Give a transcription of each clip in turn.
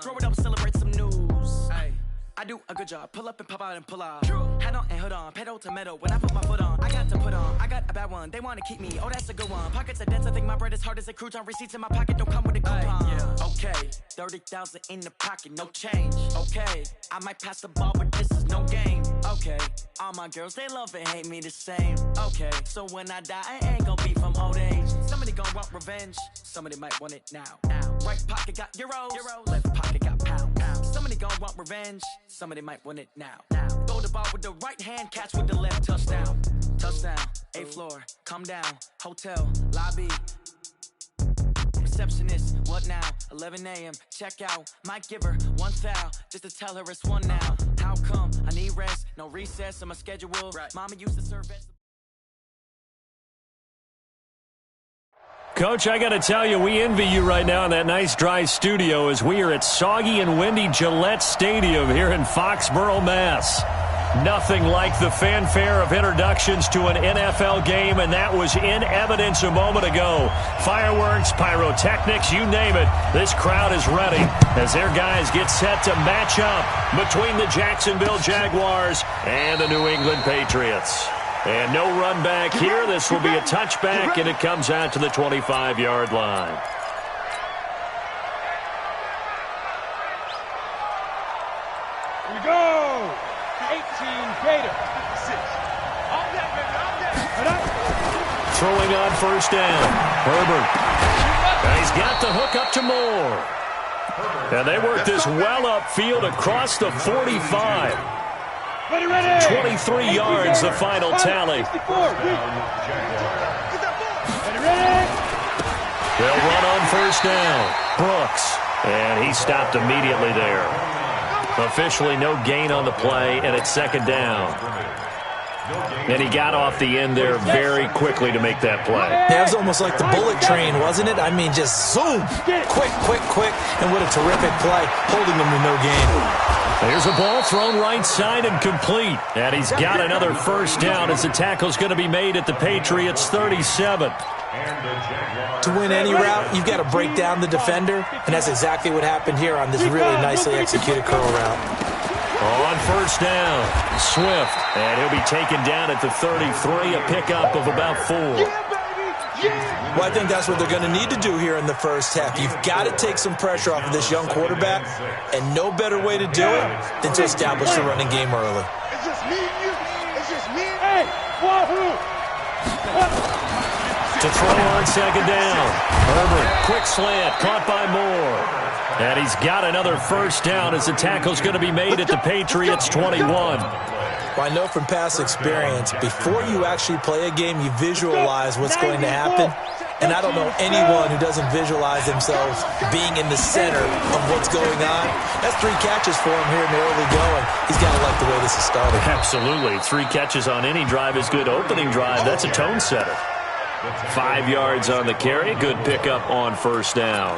Throw it up, celebrate some news. Ay, I do a good job. Pull up and pop out and pull out. Head on and hood on, pedal to metal. When I put my foot on, I got to put on. I got a bad one. They want to keep me. Oh, that's a good one. Pockets are dense. I think my bread is hard as a crouton. Receipts in my pocket don't come with a coupon. Yeah. Okay, 30,000 in the pocket, no change. Okay, I might pass the ball, but this is no game. Okay, all my girls they love and hate me the same. Okay, so when I die, I ain't gonna be from old age. Somebody gon' want revenge. Somebody might want it now. Right pocket got euros. Left pocket got pounds. Somebody gon' want revenge. Somebody might want it now. Throw the ball with the right hand, catch with the left. Touchdown. Touchdown. 8th floor. Come down. Hotel. Lobby. Receptionist. What now? 11 a.m. Check out. Might give her one foul just to tell her it's one now. How come? I need rest. No recess on my schedule. Right. Mama used to serve as Coach, I got to tell you, we envy you right now in that nice dry studio as we are at soggy and windy Gillette Stadium here in Foxborough, Mass. Nothing like the fanfare of introductions to an NFL game, and that was in evidence a moment ago. Fireworks, pyrotechnics, you name it. This crowd is ready as their guys get set to match up between the Jacksonville Jaguars and the New England Patriots. And no run back here. This will be a touchback, and it comes out to the 25-yard line. Here we go. 18 Gator. 6. All that, baby. Throwing on first down. Herbert. And he's got the hook up to Moore. And they work this well upfield across the 45. 23 yards, the final tally. They'll run on first down. Brooks. And he stopped immediately there. Officially no gain on the play, and it's second down. And he got off the end there very quickly to make that play. Yeah, it was almost like the bullet train, wasn't it? I mean, just zoom. Quick. And what a terrific play, holding them to no gain. There's a ball thrown right side and complete. And he's got another first down as the tackle's going to be made at the Patriots' 37. To win any route, you've got to break down the defender, and that's exactly what happened here on this really nicely executed curl route. On first down, Swift. And he'll be taken down at the 33, a pickup of about 4. Well, I think that's what they're going to need to do here in the first half. You've got to take some pressure off of this young quarterback, and no better way to do it than to establish the running game early. It's just me and you. It's just me and Hey, Waru! To throw on second down. Herbert, quick slant, caught by Moore. And he's got another first down as the tackle's going to be made at the Patriots' 21. Well, I know from past experience, before you actually play a game, you visualize what's going to happen. And I don't know anyone who doesn't visualize themselves being in the center of what's going on. That's 3 catches for him here in the early going. He's got to like the way this is started. Absolutely. 3 catches on any drive is good. Opening drive, that's a tone setter. 5 yards on the carry. Good pickup on first down.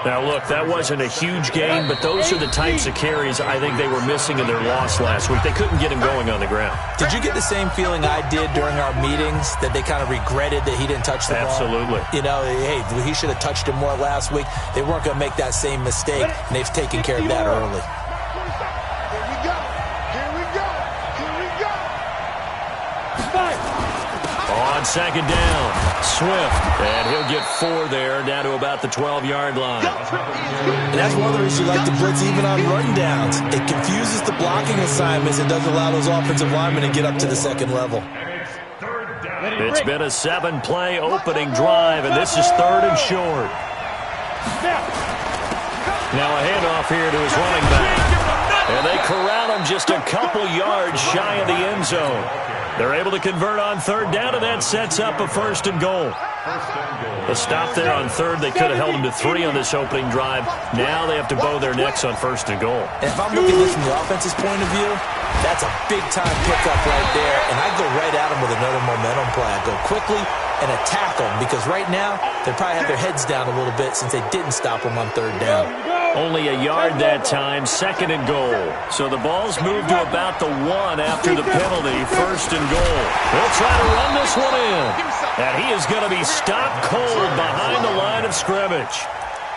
Now, look, that wasn't a huge gain, but those are the types of carries I think they were missing in their loss last week. They couldn't get him going on the ground. Did you get the same feeling I did during our meetings, that they kind of regretted that he didn't touch the ball? Absolutely. You know, hey, he should have touched him more last week. They weren't going to make that same mistake, and they've taken care of that early. On second down, Swift, and he'll get 4 there, down to about the 12-yard line. And that's one of the reasons you like the blitz even on rundowns. It confuses the blocking assignments and doesn't allow those offensive linemen to get up to the second level. It's been a 7-play opening drive, and this is 3rd and short. Now a handoff here to his running back. And they corral him just a couple yards shy of the end zone. They're able to convert on 3rd down, and that sets up a 1st and goal. A stop there on 3rd. They could have held him to 3 on this opening drive. Now they have to bow their necks on 1st and goal. And if I'm looking at this from the offense's point of view, that's a big-time pickup right there. And I go right at him with another momentum play. I go quickly and attack them, because right now they probably have their heads down a little bit since they didn't stop him on 3rd down. Only a yard that time, 2nd and goal. So the ball's moved to about the 1 after the penalty, 1st and goal. They'll try to run this one in. And he is going to be stopped cold behind the line of scrimmage.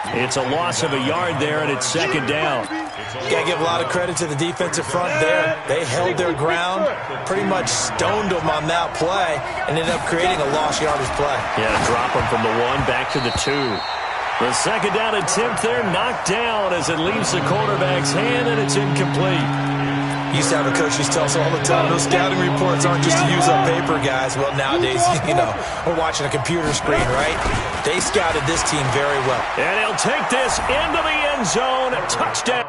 It's a loss of a yard there, and it's second down. Got to give a lot of credit to the defensive front there. They held their ground, pretty much stoned them on that play, and ended up creating a lost yardage play. Yeah, drop them from the 1 back to the 2. The second down attempt there knocked down as it leaves the quarterback's hand, and it's incomplete. Used to have a coach used to tell us all the time, those scouting reports aren't just to use up paper, guys. Well, nowadays, we're watching a computer screen, right? They scouted this team very well. And he'll take this into the end zone. Touchdown.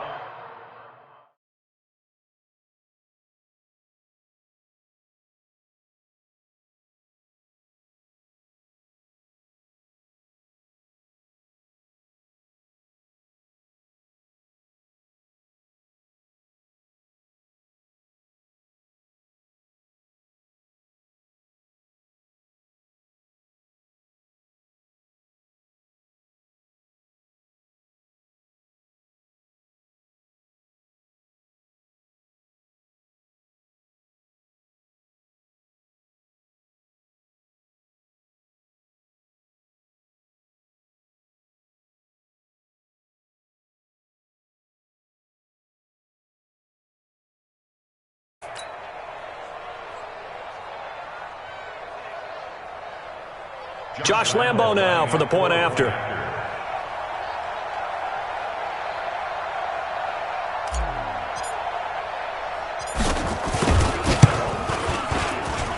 Josh Lambo now for the point after.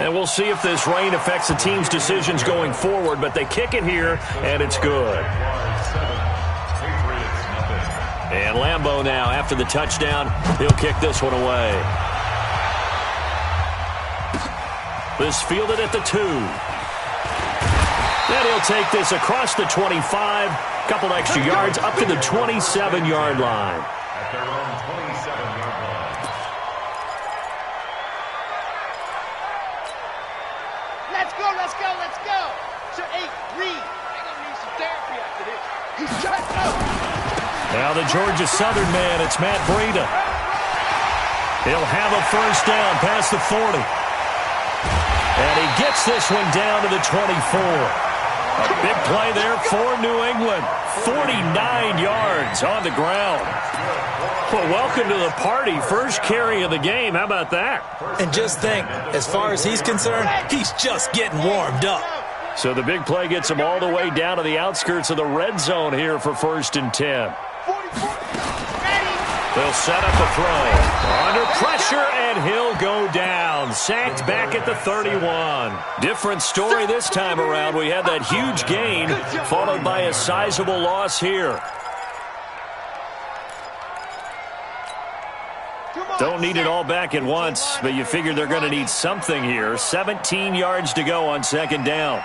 And we'll see if this rain affects the team's decisions going forward, but they kick it here, and it's good. And Lambo now, after the touchdown, he'll kick this one away. This fielded at the 2. And he'll take this across the 25, couple extra yards, up to the 27-yard line. At their own 27-yard line. Let's go, let's go, let's go. Sir, hey, Reed, I'm going to need some therapy after this. He's shut up. Now the Georgia Southern man, it's Matt Breida. He'll have a first down past the 40. And he gets this one down to the 24. A big play there for New England. 49 yards on the ground. Well, welcome to the party. First carry of the game. How about that? And just think, as far as he's concerned, he's just getting warmed up. So the big play gets him all the way down to the outskirts of the red zone here for 1st and 10. They'll set up the throw. Under pressure, and he'll go down. Sacked back at the 31. Different story this time around. We had that huge gain, followed by a sizable loss here. Don't need it all back at once, but you figure they're going to need something here. 17 yards to go on 2nd down.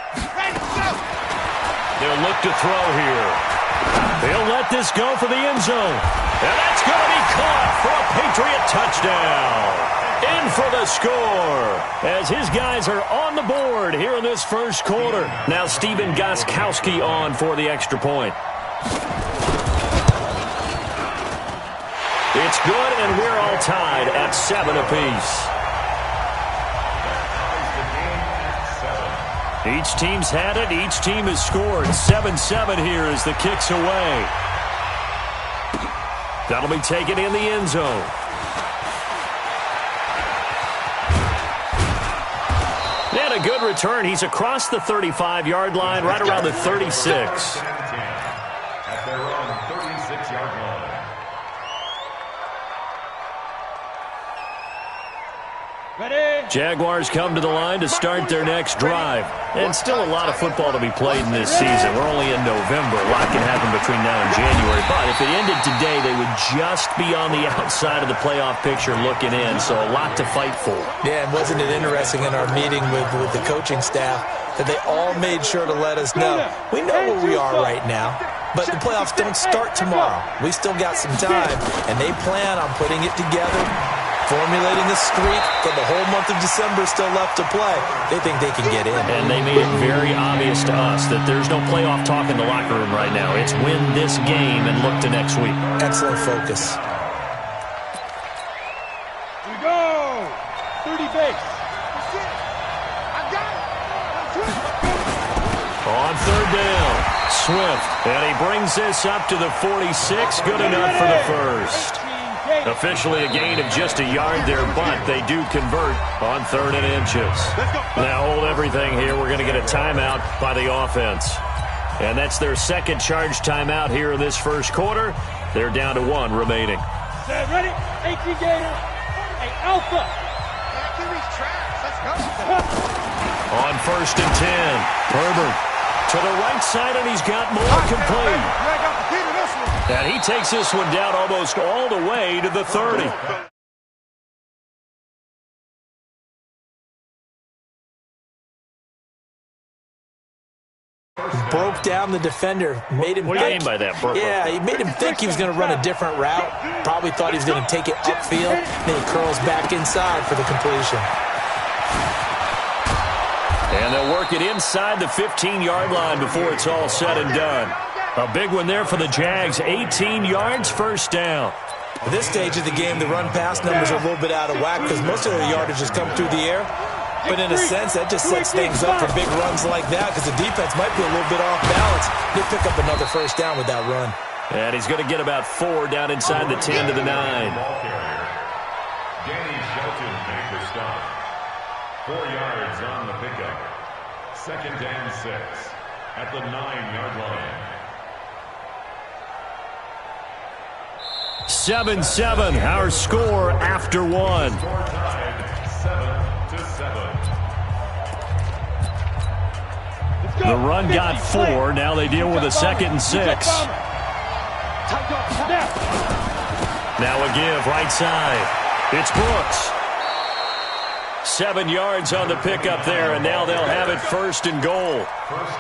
They'll look to throw here. They'll let this go for the end zone. And that's going to be caught for a Patriot touchdown. In for the score as his guys are on the board here in this first quarter. Now Stephen Gostkowski on for the extra point. It's good, and we're all tied at 7 apiece. Each team's had it. Each team has scored. 7-7 here as the kick's away. That'll be taken in the end zone. And a good return. He's across the 35-yard line, right around the 36. At their own 36-yard line. Jaguars come to the line to start their next drive. And still a lot of football to be played in this season. We're only in November. A lot can happen between now and January. But if it ended today, they would just be on the outside of the playoff picture looking in. So a lot to fight for. Yeah, and wasn't it interesting in our meeting with the coaching staff that they all made sure to let us know, we know where we are right now, but the playoffs don't start tomorrow. We still got some time, and they plan on putting it together, formulating a streak for the whole month of December still left to play. They think they can get in. And they made it very obvious to us that there's no playoff talk in the locker room right now. It's win this game and look to next week. Excellent focus. We go. 30 base. That's it. I got it. On 3rd down, Swift. And he brings this up to the 46. Good enough for the first. Officially a gain of just a yard there, but they do convert on 3rd and inches. Now hold everything here. We're going to get a timeout by the offense. And that's their second charge timeout here in this first quarter. They're down to 1 remaining. Ready? 18 Gator. Hey, Alpha. Let's go. On 1st and 10, Herbert to the right side, and he's got more complete. And he takes this one down almost all the way to the 30. Broke down the defender, made him What do you mean by that, bro? Yeah, he made him think he was going to run a different route. Probably thought he was going to take it upfield. Then he curls back inside for the completion. And they'll work it inside the 15-yard line before it's all said and done. A big one there for the Jags. 18 yards, first down. At this stage of the game, the run-pass numbers are a little bit out of whack because most of the yardage has come through the air. But in a sense, that just sets things up for big runs like that because the defense might be a little bit off balance. He'll pick up another first down with that run. And he's going to get about 4 down inside the 10 to the 9. Danny Shelton make the stop. 4 yards on the pickup. 2nd and 6 at the 9-yard line. 7-7, our score after 1. Score tied 7-7. The run got 4. Now they deal with a 2nd and 6. Now a give right side. It's Brooks. 7 yards on the pickup there, and now they'll have it 1st and goal.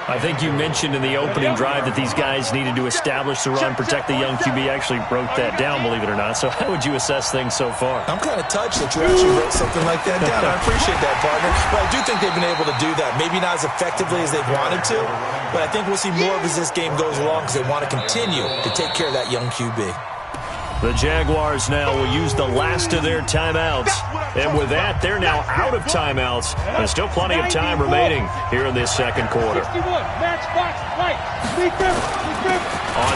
I think you mentioned in the opening drive that these guys needed to establish the run, protect the young QB. Actually wrote that down, believe it or not. So how would you assess things so far? I'm kind of touched that you actually wrote something like that down. I appreciate that, partner. But I do think they've been able to do that. Maybe not as effectively as they've wanted to, but I think we'll see more of as this game goes along because they want to continue to take care of that young QB. The Jaguars now will use the last of their timeouts. And with that, they're now out of timeouts. There's still plenty of time remaining here in this second quarter. On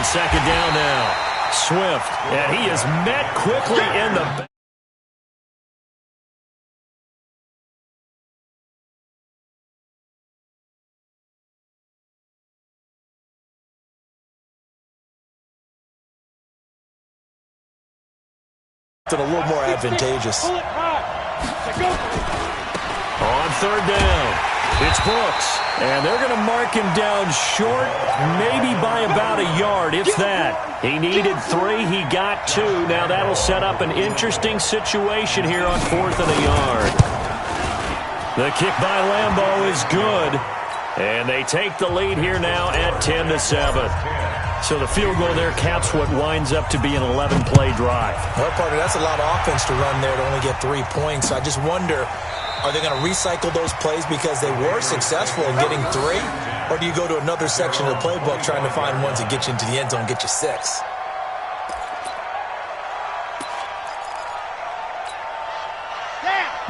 2nd down now, Swift. And he is met quickly in the... A little more advantageous. On 3rd down, it's Brooks. And they're going to mark him down short, maybe by about a yard, if that. He needed 3, he got 2. Now that'll set up an interesting situation here on 4th and a yard. The kick by Lambeau is good. And they take the lead here now at 10-7. So the field goal there caps what winds up to be an 11-play drive. Well, partner, that's a lot of offense to run there to only get 3 points. So I just wonder, are they going to recycle those plays because they were successful in getting 3? Or do you go to another section of the playbook trying to find ones that get you into the end zone and get you 6?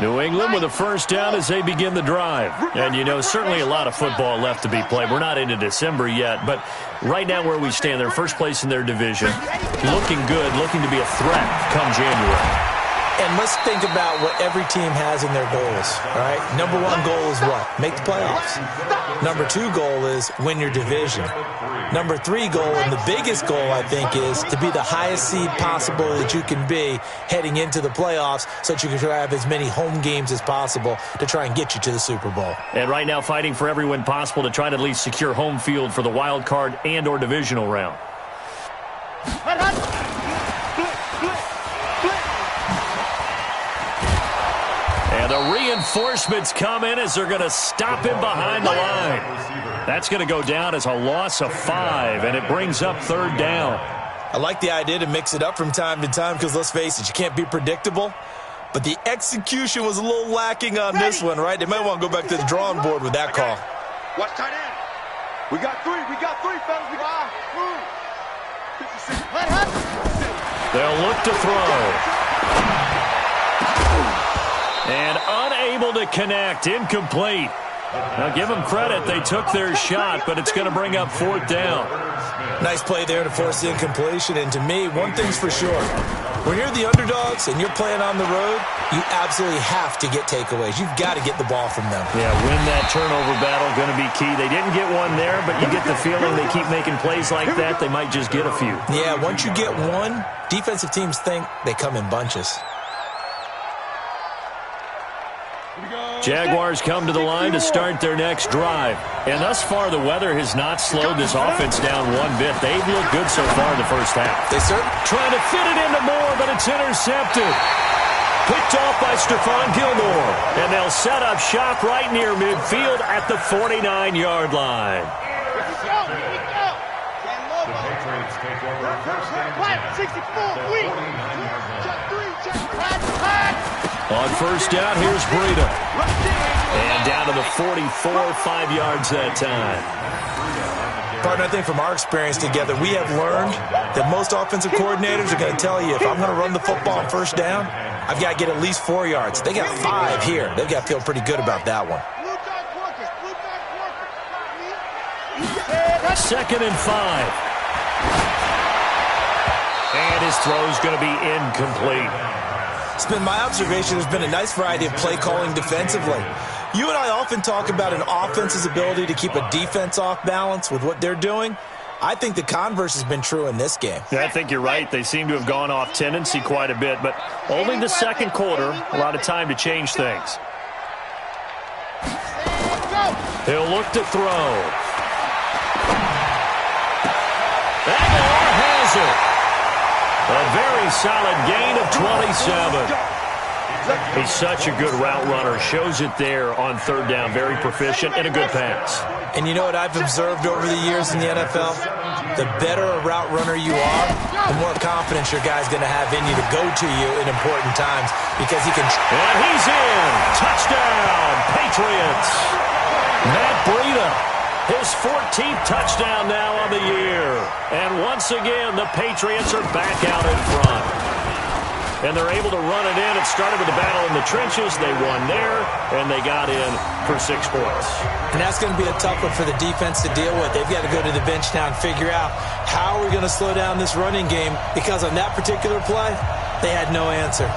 New England with a first down as they begin the drive. And, you know, certainly a lot of football left to be played. We're not into December yet, but right now where we stand, they're first place in their division. Looking good, looking to be a threat come January. And let's think about what every team has in their goals, all right? Number 1 goal is what? Make the playoffs. Number 2 goal is win your division. Number 3 goal, and the biggest goal, I think, is to be the highest seed possible that you can be heading into the playoffs so that you can have as many home games as possible to try and get you to the Super Bowl. And right now fighting for every win possible to try to at least secure home field for the wild card and or divisional round. And the reinforcements come in as they're going to stop him behind the line. That's going to go down as a loss of 5, and it brings up 3rd down. I like the idea to mix it up from time to time because, let's face it, you can't be predictable. But the execution was a little lacking on this one, right? They might want to go back to the drawing board with that call. Watch tight end. We got 3, fellas. We got 5. They'll look to throw. And unable to connect, incomplete. Now, give them credit. They took their shot, but it's going to bring up 4th down. Nice play there to force the incompletion. And to me, one thing's for sure. When you're the underdogs and you're playing on the road, you absolutely have to get takeaways. You've got to get the ball from them. Yeah, win that turnover battle, going to be key. They didn't get one there, but you get the feeling they keep making plays like that, they might just get a few. Yeah, once you get one, defensive teams think they come in bunches. Jaguars come to the line to start their next drive. And thus far, the weather has not slowed this offense down one bit. They've looked good so far in the first half. They certainly trying to fit it into Moore, but it's intercepted. Picked off by Stephon Gilmore. And they'll set up shop right near midfield at the 49-yard line. The Patriots take over first and 64, weak. Check 3, check On first down, here's Breida. And down to the 44, 5 yards that time. Partner, I think from our experience together, we have learned that most offensive coordinators are going to tell you, if I'm going to run the football on first down, I've got to get at least 4 yards. They got 5 here. They've got to feel pretty good about that one. 2nd and 5. And his throw's going to be incomplete. It's been my observation there's been a nice variety of play calling defensively. You and I often talk about an offense's ability to keep a defense off balance with what they're doing. I think the converse has been true in this game. Yeah, I think you're right. They seem to have gone off tendency quite a bit, but only the second quarter, a lot of time to change things. He'll look to throw. Aguilar has it. A very solid gain of 27. He's such a good route runner. Shows it there on 3rd down. Very proficient and a good pass. And you know what I've observed over the years in the NFL? The better a route runner you are, the more confidence your guy's going to have in you to go to you in important times because he can... And he's in. Touchdown, Patriots. Matt Breida. His 14th touchdown now on the year. And once again, the Patriots are back out in front. And they're able to run it in. It started with the battle in the trenches. They won there, and they got in for 6 points. And that's going to be a tough one for the defense to deal with. They've got to go to the bench now and figure out how are we going to slow down this running game, because on that particular play, they had no answer.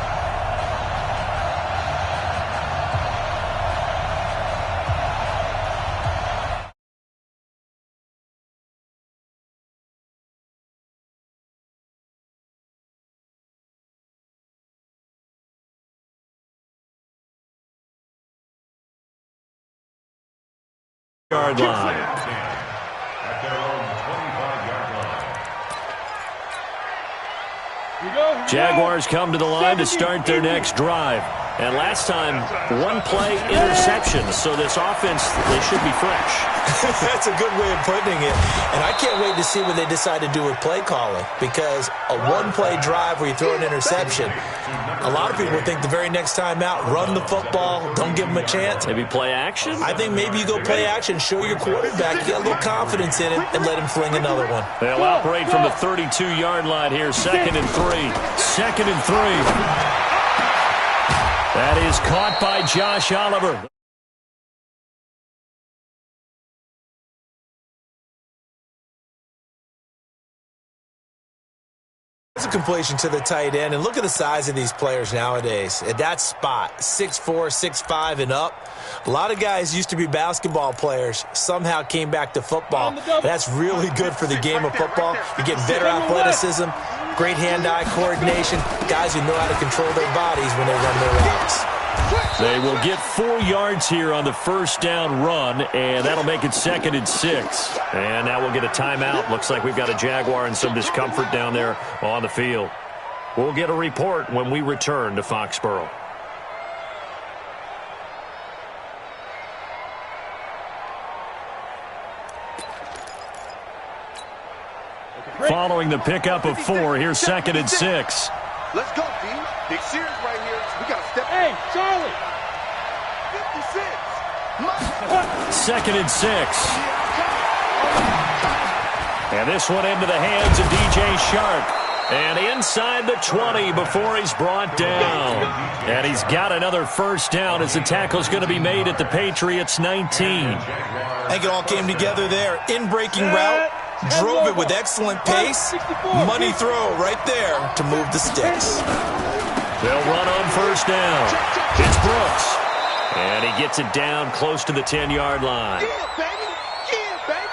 Yard line. At their own 25-yard line. Jaguars come to the line to start their next drive. And last time, 1 play interception. So this offense, they should be fresh. That's a good way of putting it. And I can't wait to see what they decide to do with play calling, because a 1-play drive where you throw an interception, a lot of people think the very next time out, run the football, don't give them a chance. Maybe play action? I think maybe you go play action, show your quarterback, you get a little confidence in it, and let him fling another one. They'll operate from the 32-yard line here, 2nd and 3. 2nd and 3. That is caught by Josh Oliver. It's a completion to the tight end, and look at the size of these players nowadays. At that spot, 6'4", 6'5", and up. A lot of guys used to be basketball players, somehow came back to football. That's really good for the game of football. You get better athleticism, great hand-eye coordination, guys who know how to control their bodies when they run their routes. They will get 4 yards here on the first down run, and that'll make it 2nd and 6. And now we'll get a timeout. Looks like we've got a Jaguar and some discomfort down there on the field. We'll get a report when we return to Foxborough. Following the pickup of 4, here's 2nd and 6. Let's go, D. Big series right here. We got to step. Hey, Charlie. 56. 2nd and 6. And this one into the hands of DJ Shark. And inside the 20 before he's brought down. And he's got another first down as the tackle's going to be made at the Patriots 19. I think it all came together there. In-breaking route, drove it with excellent pace. Money throw right there to move the sticks. They'll run on first down. It's Brooks. And he gets it down close to the 10-yard line. Yeah, baby. Yeah, baby.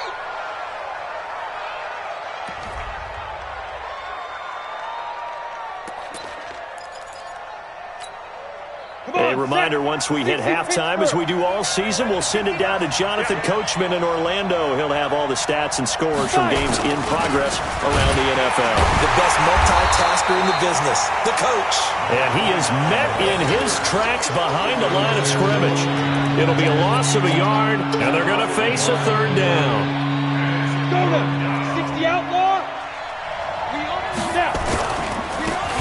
A reminder, once we hit halftime, as we do all season, we'll send it down to Jonathan Coachman in Orlando. He'll have all the stats and scores from games in progress around the NFL. The best multitasker in the business, the coach. And he is met in his tracks behind the line of scrimmage. It'll be a loss of a yard, and they're going to face a third down. Go to 60 outlaw. We on now.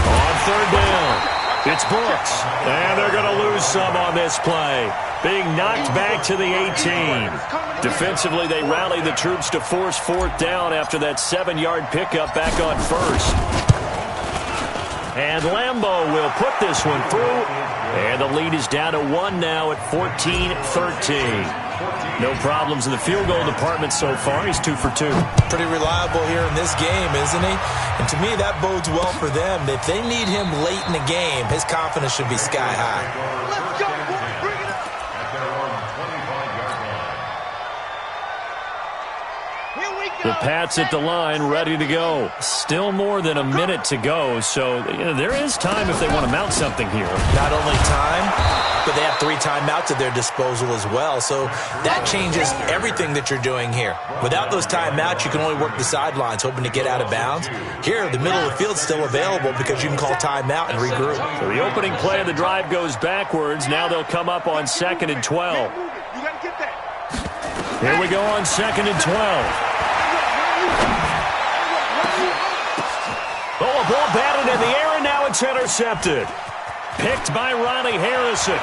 On third down. It's Brooks, and they're going to lose some on this play. Being knocked back to the 18. Defensively, they rally the troops to force fourth down after that 7-yard pickup back on first. And Lambeau will put this one through, and the lead is down to 1 now at 14-13. No problems in the field goal department so far. He's 2 for 2. Pretty reliable here in this game, isn't he? And to me, that bodes well for them. If they need him late in the game, his confidence should be sky high. Let's go, boy. Bring it up. At their own 25-yard line. Here we go. The Pats at the line, ready to go. Still more than a minute to go, so there is time if they want to mount something here. Not only time, but they have 3 timeouts at their disposal as well. So that changes everything that you're doing here. Without those timeouts, you can only work the sidelines, hoping to get out of bounds. Here, the middle of the field's still available because you can call timeout and regroup. So the opening play of the drive goes backwards. Now they'll come up on 2nd and 12. You got to get that. Here we go on 2nd and 12. Oh, a ball batted in the air, and now it's intercepted. Picked by Ronnie Harrison.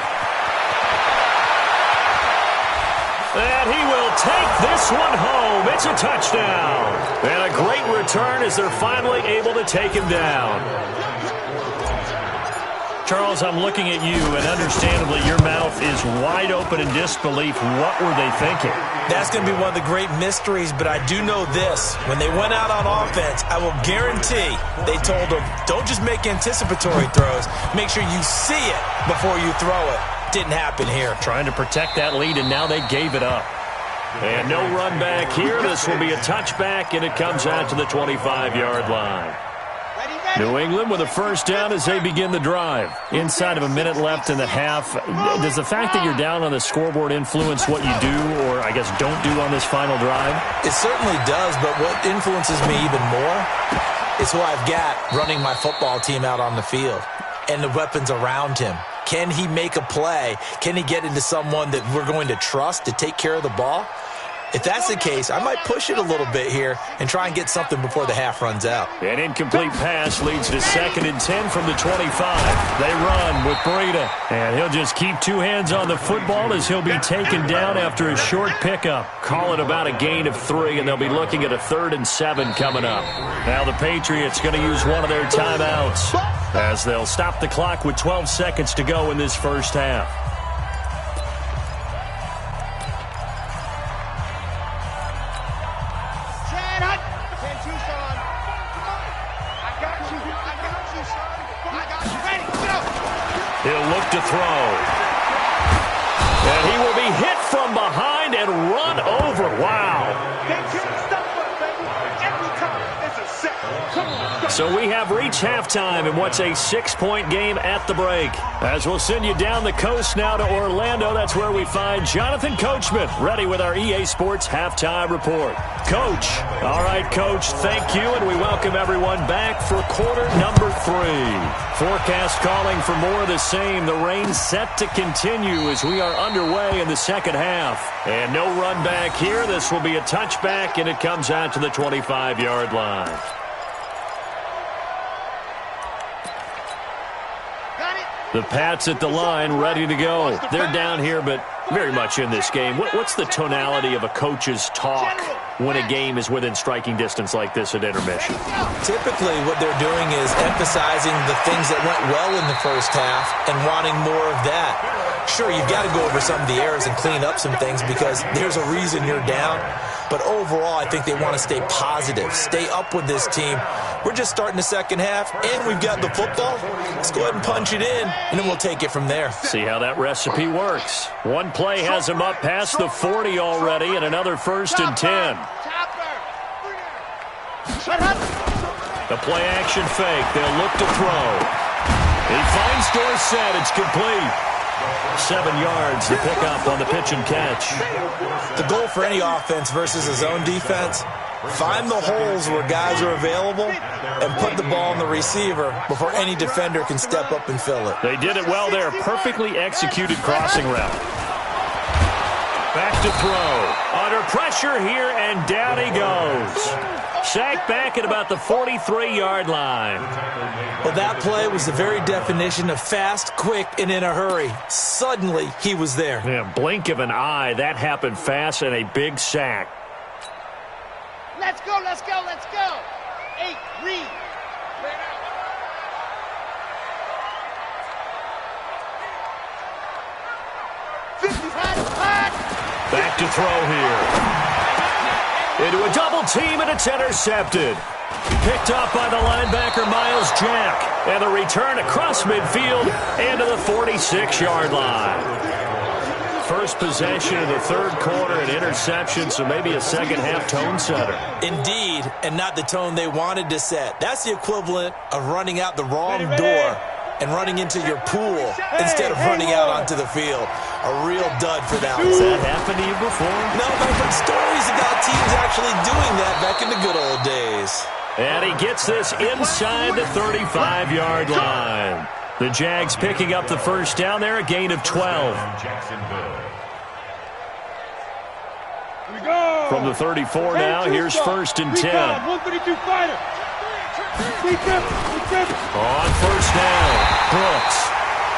And he will take this one home. It's a touchdown. And a great return as they're finally able to take him down. Charles, I'm looking at you, and understandably your mouth is wide open in disbelief. What were they thinking? That's going to be one of the great mysteries, but I do know this. When they went out on offense, I will guarantee they told them, don't just make anticipatory throws. Make sure you see it before you throw it. Didn't happen here. Trying to protect that lead, and now they gave it up. And no run back here. This will be a touchback, and it comes out to the 25-yard line. New England with a first down as they begin the drive. Inside of a minute left in the half. Does the fact that you're down on the scoreboard influence what you do, or I guess don't do on this final drive? It certainly does, but what influences me even more is who I've got running my football team out on the field and the weapons around him. Can he make a play? Can he get into someone that we're going to trust to take care of the ball? If that's the case, I might push it a little bit here and try and get something before the half runs out. An incomplete pass leads to 2nd and 10 from the 25. They run with Breida, and he'll just keep 2 hands on the football as he'll be taken down after a short pickup. Call it about a gain of 3, and they'll be looking at a 3rd and 7 coming up. Now the Patriots going to use one of their timeouts as they'll stop the clock with 12 seconds to go in this first half. He'll look to throw. And he will be hit from behind and run over. Wow. So we have reached halftime in what's a 6-point game at the break. As we'll send you down the coast now to Orlando, that's where we find Jonathan Coachman, ready with our EA Sports Halftime Report. Coach. All right, Coach, thank you, and we welcome everyone back for quarter number 3. Forecast calling for more of the same. The rain set to continue as we are underway in the second half. And no run back here. This will be a touchback, and it comes out to the 25-yard line. The Pats at the line, ready to go. They're down here, but very much in this game. What's the tonality of a coach's talk when a game is within striking distance like this at intermission? Typically, what they're doing is emphasizing the things that went well in the first half and wanting more of that. Sure, you've got to go over some of the errors and clean up some things because there's a reason you're down. But overall, I think they want to stay positive, stay up with this team. We're just starting the second half, and we've got the football. Let's go ahead and punch it in, and then we'll take it from there. See how that recipe works. One play has him up past the 40 already, and another 1st and 10. The play action fake. They'll look to throw. He finds Dorsett. It's complete. 7 yards to pick up on the pitch and catch. The goal for any offense versus a zone defense, find the holes where guys are available and put the ball on the receiver before any defender can step up and fill it. They did it well there. Perfectly executed crossing route. Back to throw. Under pressure here, and down he goes. Sacked back at about the 43-yard line. Well, that play was the very definition of fast, quick, and in a hurry. Suddenly, he was there. Yeah, blink of an eye. That happened fast, and a big sack. Let's go, let's go, let's go. 8, read. Back to throw here. Into a double team, and it's intercepted. Picked up by the linebacker, Miles Jack. And the return across midfield and to the 46-yard line. First possession of the third quarter, an interception, so maybe a second-half tone setter. Indeed, and not the tone they wanted to set. That's the equivalent of running out the wrong door and running into your pool instead of running out onto the field. A real dud for that one. Has that happened to you before? No, I've heard stories about teams actually doing that back in the good old days. And he gets this inside the 35-yard line. The Jags picking up the first down there, a gain of 12. From the 34 now, here's 1st and 10. 132 fighter. On first down, Brooks.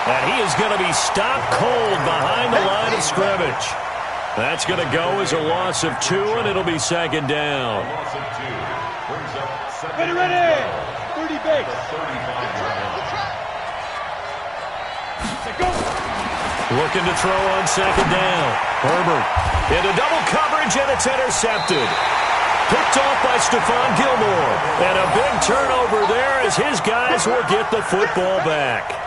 And he is going to be stopped cold behind the line of scrimmage. That's going to go as a loss of 2, and it'll be second down. Ready, ready. 30 base. Looking to throw on second down. Herbert into double coverage, and it's intercepted. Picked off by Stephon Gilmore. And a big turnover there as his guys will get the football back.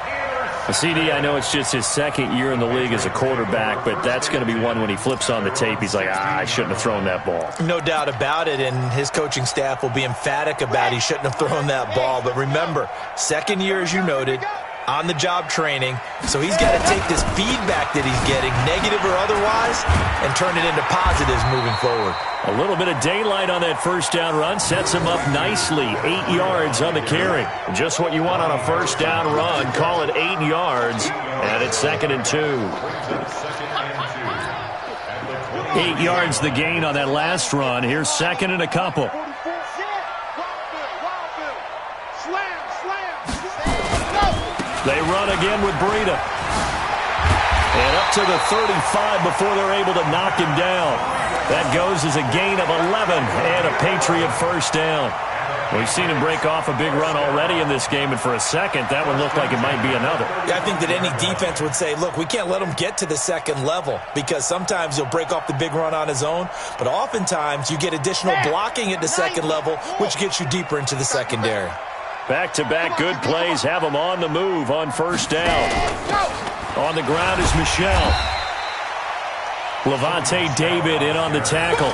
CD, I know it's just his second year in the league as a quarterback, but that's going to be one when he flips on the tape. He's like, I shouldn't have thrown that ball. No doubt about it, and his coaching staff will be emphatic about he shouldn't have thrown that ball. But remember, second year, as you noted, on-the-job training, so he's got to take this feedback that he's getting, negative or otherwise, and turn it into positives moving forward. A little bit of daylight on that first down run sets him up nicely. 8 yards on the carry. Just what you want on a first down run. Call it 8 yards, and it's 2nd and 2. 8 yards the gain on that last run. Here's 2nd and a couple. They run again with Breida. And up to the 35 before they're able to knock him down. That goes as a gain of 11 and a Patriot first down. We've seen him break off a big run already in this game, and for a second, that one looked like it might be another. Yeah, I think that any defense would say, look, we can't let him get to the second level because sometimes he'll break off the big run on his own, but oftentimes you get additional blocking at the second level, which gets you deeper into the secondary. Back-to-back good plays have him on the move on first down. On the ground is Michel. Levante David in on the tackle.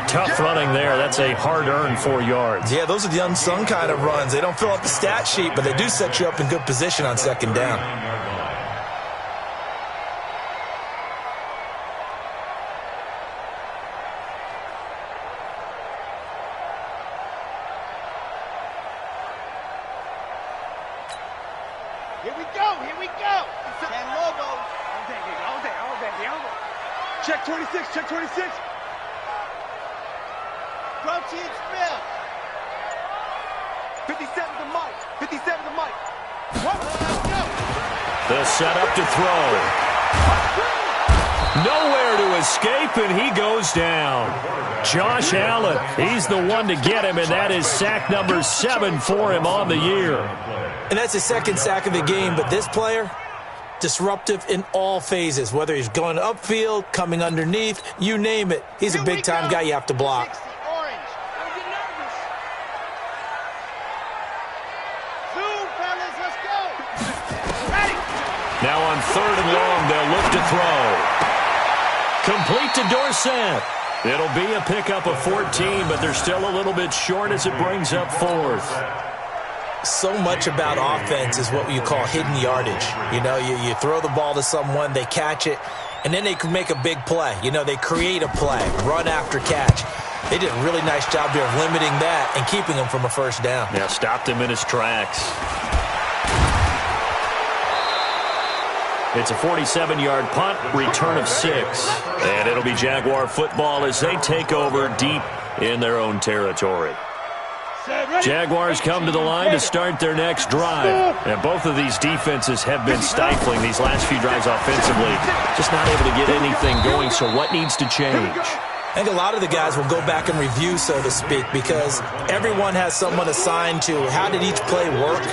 Tough running there. That's a hard-earned 4 yards. Yeah, those are the unsung kind of runs. They don't fill up the stat sheet, but they do set you up in good position on second down. Here we go, here we go. Ten logos. Check 26, check 26. Protein spill. 57 to Mike, 57 to Mike. Let's go. The setup to throw. Nowhere to escape, and he goes down. Josh Allen, he's the one to get him, and that is sack number 7 for him on the year. And that's his second sack of the game, but this player, disruptive in all phases, whether he's going upfield, coming underneath, you name it. He's a big-time guy you have to block. Now on 3rd and long, they'll look to throw. Complete to Dorsett. It'll be a pickup of 14, but they're still a little bit short as it brings up 4th. So much about offense is what you call hidden yardage. You know, you throw the ball to someone, they catch it, and then they can make a big play. You know, they create a play, run after catch. They did a really nice job here of limiting that and keeping him from a first down. Yeah, stopped him in his tracks. It's a 47-yard punt, return of 6. And it'll be Jaguar football as they take over deep in their own territory. Jaguars come to the line to start their next drive. And both of these defenses have been stifling these last few drives offensively. Just not able to get anything going, so what needs to change? I think a lot of the guys will go back and review, so to speak, because everyone has someone assigned to how did each play work.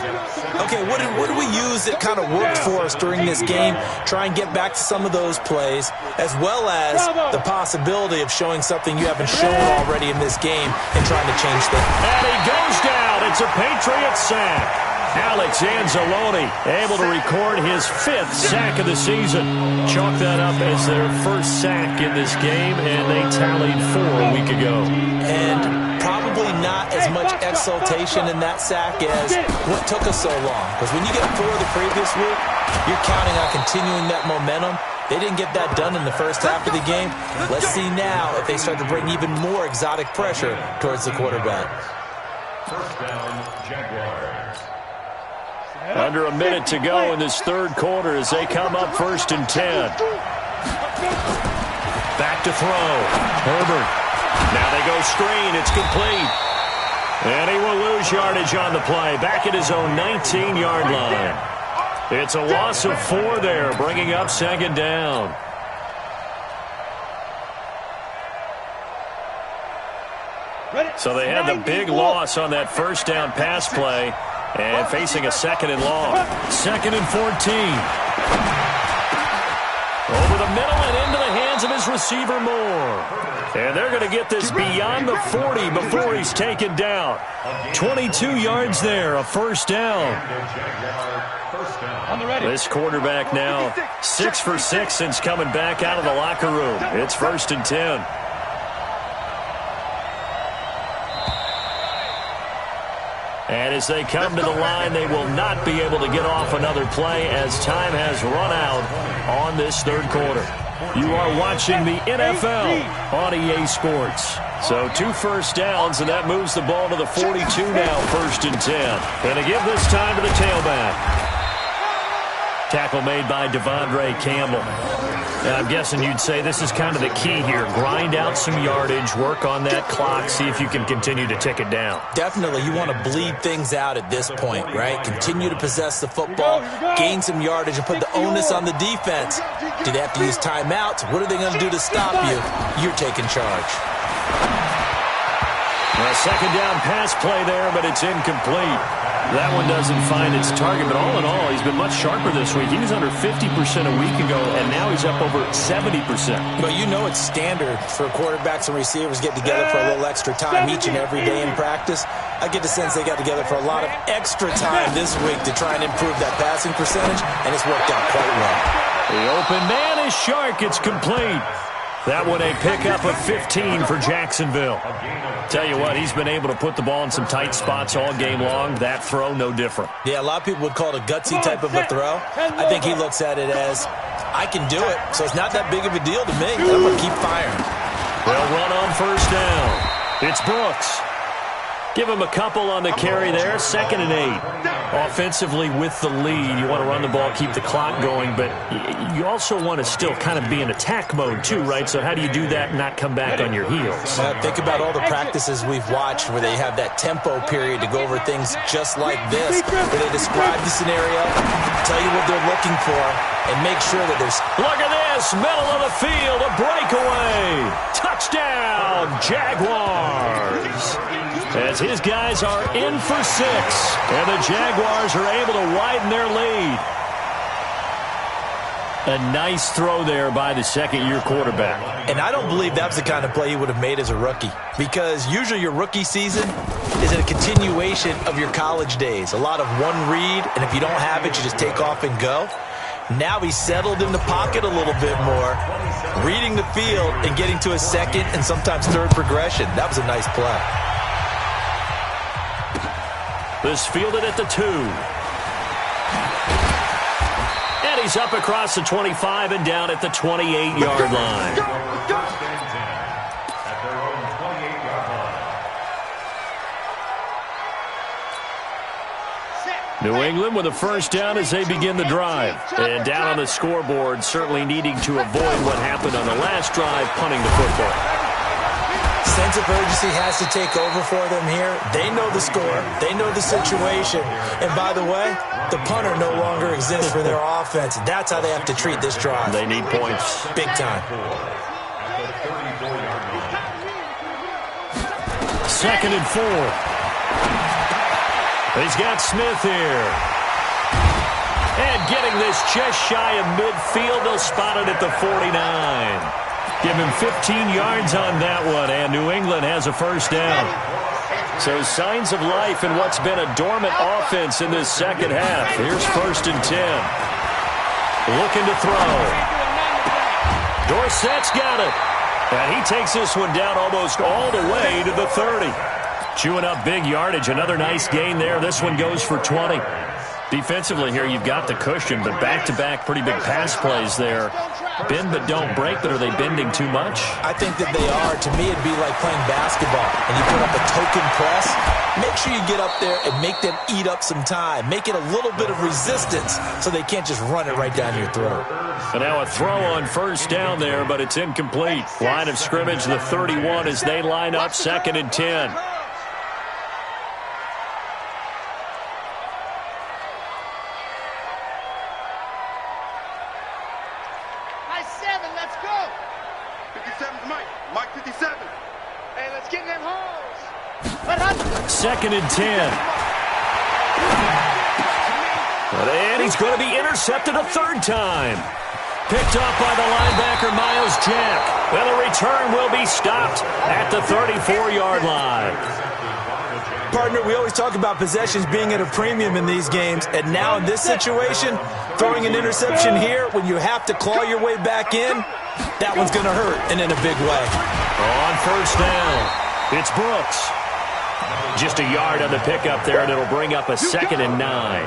Okay, what did we use that kind of worked for us during this game? Try and get back to some of those plays, as well as the possibility of showing something you haven't shown already in this game and trying to change things. And he goes down. It's a Patriot sack. Alex Anzalone able to record his 5th sack of the season. Chalk that up as their first sack in this game, and they tallied 4 a week ago. And probably not as much exultation in that sack as what took us so long. Because when you get 4 the previous week, you're counting on continuing that momentum. They didn't get that done in the first half of the game. Let's see now if they start to bring even more exotic pressure towards the quarterback. First down, Jaguars. Under a minute to go in this 3rd quarter as they come up 1st and 10. Back to throw. Herbert. Now they go screen. It's complete. And he will lose yardage on the play. Back at his own 19-yard line. It's a loss of 4 there, bringing up 2nd down. So they had the big loss on that first down pass play. And facing a 2nd and long. 2nd and 14. Over the middle and into the hands of his receiver Moore. And they're going to get this beyond the 40 before he's taken down. 22 yards there, a first down. This quarterback now 6 for 6 since coming back out of the locker room. It's 1st and 10. And as they come to the line, they will not be able to get off another play as time has run out on this 3rd quarter. You are watching the NFL on EA Sports. So 2 first downs, and that moves the ball to the 42 now, 1st and 10. And to give this time to the tailback. Tackle made by Devondre Campbell. And I'm guessing you'd say this is kind of the key here. Grind out some yardage, work on that clock, see if you can continue to tick it down. Definitely, you want to bleed things out at this point, right? Continue to possess the football, gain some yardage, and put the onus on the defense. Do they have to use timeouts? What are they going to do to stop you? You're taking charge. A 2nd down pass play there, but it's incomplete. That one doesn't find its target, but all in all, he's been much sharper this week. He was under 50% a week ago, and now he's up over 70%. But you know it's standard for quarterbacks and receivers get together for a little extra time each and every day in practice. I get the sense they got together for a lot of extra time this week to try and improve that passing percentage, and it's worked out quite well. The open man is Shark. It's complete. That one a pickup of 15 for Jacksonville. Tell you what, he's been able to put the ball in some tight spots all game long. That throw, no different. Yeah, a lot of people would call it a gutsy type of a throw. I think he looks at it as, I can do it, so it's not that big of a deal to me. I'm going to keep firing. They'll run on first down. It's Brooks. Give him a couple on the carry there. 2nd and 8. Offensively with the lead, you want to run the ball, keep the clock going, but you also want to still kind of be in attack mode too, right? So how do you do that and not come back on your heels? Think about all the practices we've watched where they have that tempo period to go over things just like this, where they describe the scenario, tell you what they're looking for, and make sure that there's... Look at this, middle of the field, a breakaway. Touchdown, Jaguars. As his guys are in for 6, and the Jaguars are able to widen their lead. A nice throw there by the second-year quarterback. And I don't believe that's the kind of play he would have made as a rookie, because usually your rookie season is a continuation of your college days. A lot of one read, and if you don't have it, you just take off and go. Now he's settled in the pocket a little bit more, reading the field and getting to a second and sometimes third progression. That was a nice play. This fielded at the 2. And he's up across the 25 and down at the 28-yard line. New England with a first down as they begin the drive. And down on the scoreboard, certainly needing to avoid what happened on the last drive, punting the football. Sense of urgency has to take over for them here. They know the score. They know the situation. And by the way, the punter no longer exists for their offense. That's how they have to treat this drive. They need points. Big time. 2nd and 4. He's got Smith here. And getting this just shy of midfield. They'll spot it at the 49. Give him 15 yards on that one, and New England has a first down. So signs of life in what's been a dormant offense in this second half. Here's 1st and 10. Looking to throw. Dorsett's got it. And he takes this one down almost all the way to the 30. Chewing up big yardage. Another nice gain there. This one goes for 20. Defensively here, you've got the cushion, but back-to-back pretty big pass plays there. Bend but don't break, but are they bending too much? I think that they are. To me, it'd be like playing basketball, and you put up a token press. Make sure you get up there and make them eat up some time. Make it a little bit of resistance so they can't just run it right down your throat. And now a throw on first down there, but it's incomplete. Line of scrimmage, the 31 as they line up 2nd and 10. Mike 57. Hey, let's get in them holes. 2nd and 10. And he's going to be intercepted a 3rd time. Picked off by the linebacker, Miles Jack. Well, the return will be stopped at the 34-yard line. Partner, we always talk about possessions being at a premium in these games, and now in this situation, throwing an interception here when you have to claw your way back in, that one's going to hurt, and in a big way. On first down, it's Brooks. Just a yard on the pickup there, and it'll bring up a 2nd and 9.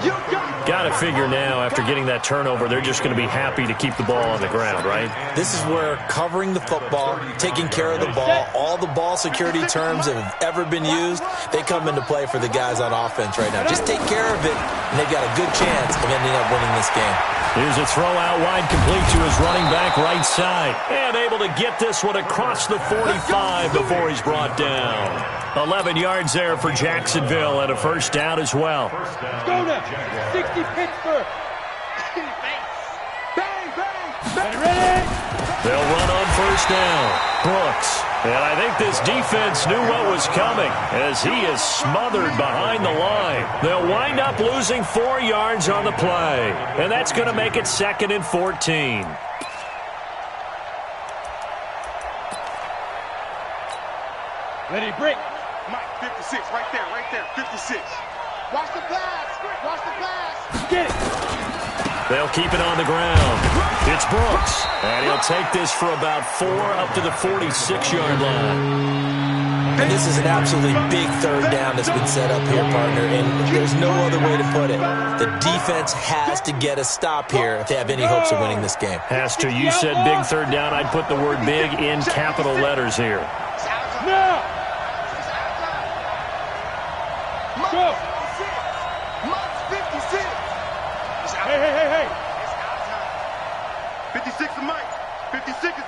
Got to figure now, after getting that turnover, they're just going to be happy to keep the ball on the ground, right? This is where covering the football, taking care of the ball, all the ball security terms that have ever been used, they come into play for the guys on offense right now. Just take care of it, and they've got a good chance of ending up winning this game. Here's a throw out wide, complete to his running back right side. And able to get this one across the 45 before he's brought down. 11 yards there for Jacksonville and a first down as well. Go now. 60 Pittsburgh. Bang, bang, bang. Ready? They'll run on first down. Brooks. And I think this defense knew what was coming as he is smothered behind the line. They'll wind up losing 4 yards on the play. And that's going to make it 2nd and 14. Ready, break. Mike, 56, right there, 56. Watch the pass, watch the pass. Get it. They'll keep it on the ground. It's Brooks, and he'll take this for about 4 up to the 46-yard line. And this is an absolutely big 3rd down that's been set up here, partner, and there's no other way to put it. The defense has to get a stop here if they have any hopes of winning this game. Has to. You said big 3rd down. I'd put the word big in capital letters here. No.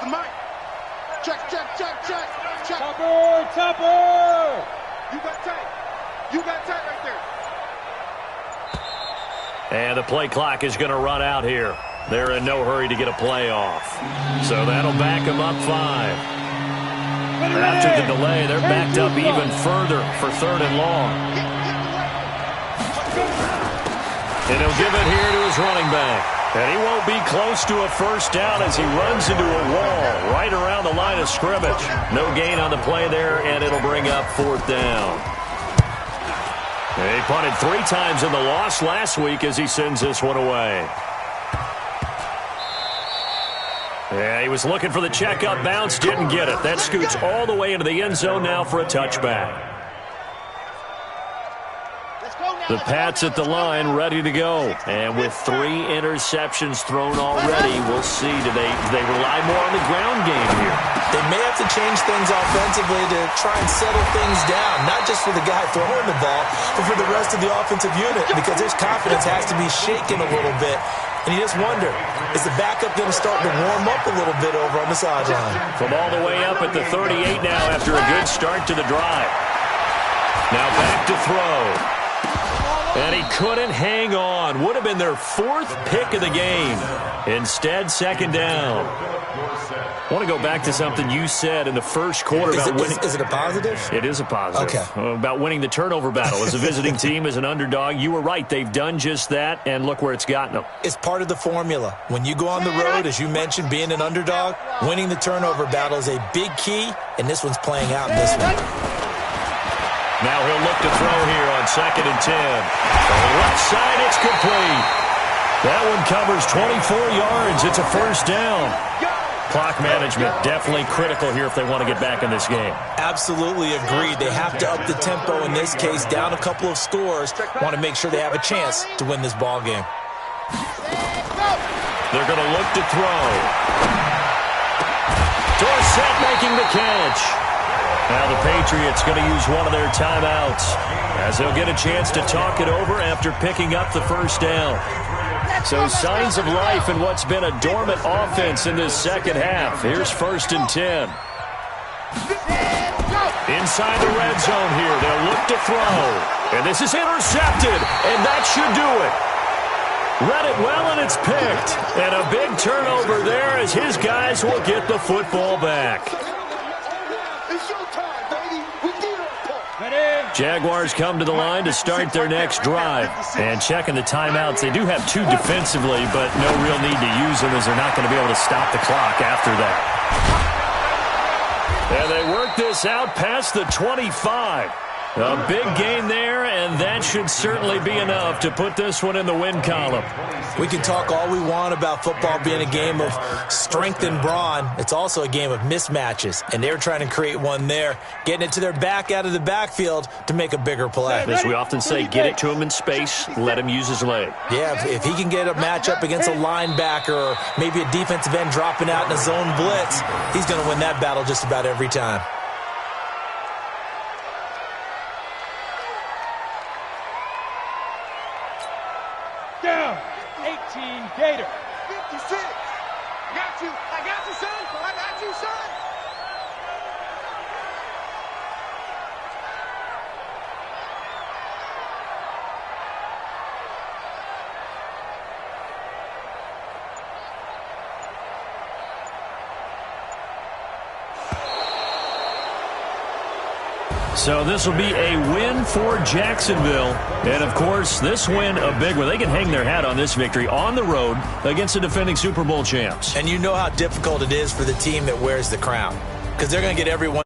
the mic. Check. Topper! You got tight. Right there. And the play clock is going to run out here. They're in no hurry to get a play off. So that'll back them up 5. After the delay, they're backed up even further for 3rd and long. And he'll give it here to his running back. And he won't be close to a first down as he runs into a wall right around the line of scrimmage. No gain on the play there, and it'll bring up 4th down. He punted 3 times in the loss last week as he sends this one away. Yeah, he was looking for the checkup bounce, didn't get it. That scoots all the way into the end zone now for a touchback. The Pats at the line ready to go. And with 3 interceptions thrown already, we'll see. Do they rely more on the ground game here? They may have to change things offensively to try and settle things down, not just for the guy throwing the ball, but for the rest of the offensive unit, because his confidence has to be shaken a little bit. And you just wonder, is the backup going to start to warm up a little bit over on the sideline? From all the way up at the 38 now after a good start to the drive. Now back to throw. And he couldn't hang on. Would have been their 4th pick of the game. Instead, 2nd down. I want to go back to something you said in the first quarter about winning. Is it a positive? It is a positive. Okay. About winning the turnover battle as a visiting team, as an underdog. You were right. They've done just that, and look where it's gotten them. It's part of the formula. When you go on the road, as you mentioned, being an underdog, winning the turnover battle is a big key, and this one's playing out in this one. Now he'll look to throw here on 2nd and 10. On the left side, it's complete. That one covers 24 yards. It's a first down. Clock management definitely critical here if they want to get back in this game. Absolutely agreed. They have to up the tempo in this case, down a couple of scores. Want to make sure they have a chance to win this ball game. They're going to look to throw. Dorsett making the catch. Now the Patriots going to use one of their timeouts as they'll get a chance to talk it over after picking up the first down. So signs of life in what's been a dormant offense in this second half. Here's 1st and 10. Inside the red zone here. They'll look to throw. And this is intercepted. And that should do it. Read it well, and it's picked. And a big turnover there as his guys will get the football back. Jaguars come to the line to start their next drive. And checking the timeouts, they do have 2 defensively, but no real need to use them as they're not going to be able to stop the clock after that. And they work this out past the 25. A big gain there, and that should certainly be enough to put this one in the win column. We can talk all we want about football being a game of strength and brawn. It's also a game of mismatches, and they're trying to create one there, getting it to their back out of the backfield to make a bigger play. As we often say, get it to him in space, let him use his leg. Yeah, if he can get a matchup against a linebacker or maybe a defensive end dropping out in a zone blitz, he's going to win that battle just about every time. Down, 18 Gator. 56. I got you, son. I got you, son. So this will be a win for Jacksonville. And, of course, this win a big one. They can hang their hat on this victory on the road against the defending Super Bowl champs. And you know how difficult it is for the team that wears the crown, because they're going to get everyone.